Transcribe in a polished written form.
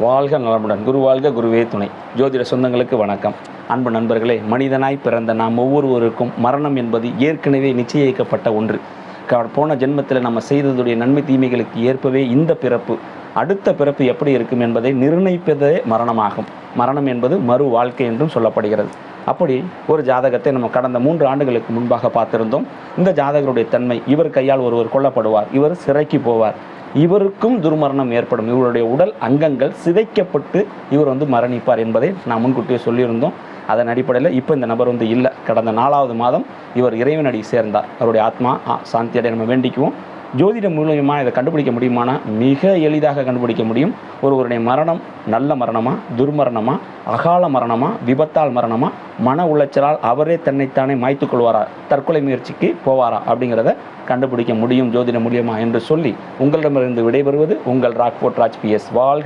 வாழ்க நலமுடன். குரு வாழ்க, குருவே துணை. ஜோதிட சொந்தங்களுக்கு வணக்கம். அன்பு நண்பர்களே, மனிதனாய் பிறந்த நாம் ஒவ்வொருவருக்கும் மரணம் என்பது ஏற்கனவே நிச்சயிக்கப்பட்ட ஒன்று. போன ஜென்மத்தில் நம்ம செய்ததுடைய நன்மை தீமைகளுக்கு ஏற்பவே இந்த பிறப்பு, அடுத்த பிறப்பு எப்படி இருக்கும் என்பதை நிர்ணயிப்பதே மரணமாகும். மரணம் என்பது மறு வாழ்க்கை என்றும் சொல்லப்படுகிறது. அப்படி ஒரு ஜாதகத்தை நம்ம கடந்த 3 ஆண்டுகளுக்கு முன்பாக பார்த்திருந்தோம். இந்த ஜாதகருடைய தன்மை, இவர் கையால் ஒருவர் கொல்லப்படுவார், இவர் சிறைக்கு போவார், இவருக்கும் துர்மரணம் ஏற்படும், இவருடைய உடல் அங்கங்கள் சிதைக்கப்பட்டு இவர் மரணிப்பார் என்பதை நான் முன்கூட்டியே சொல்லியிருந்தோம். அதன் அடிப்படையில் இப்போ இந்த நபர் இல்லை. கடந்த 4வது மாதம் இவர் இறைவனடி சேர்ந்தார். அவருடைய ஆத்மா சாந்தியடை நம்ம வேண்டிக்குவோம். ஜோதிடம் மூலியமாக இதை கண்டுபிடிக்க முடியுமானா மிக எளிதாக கண்டுபிடிக்க முடியும். ஒருவருடைய மரணம் நல்ல மரணமா, துர்மரணமா, அகால மரணமா, விபத்தால் மரணமா, மன உளைச்சலால் அவரே தன்னைத்தானே மாய்த்து கொள்வாரா, தற்கொலை முயற்சிக்கு போவாரா அப்படிங்கிறத கண்டுபிடிக்க முடியும் ஜோதிடம் மூலியமா என்று சொல்லி உங்களிடமிருந்து விடைபெறுவது உங்கள் ராக்ஃபோர்ட் ராஜ் PS. வாழ்க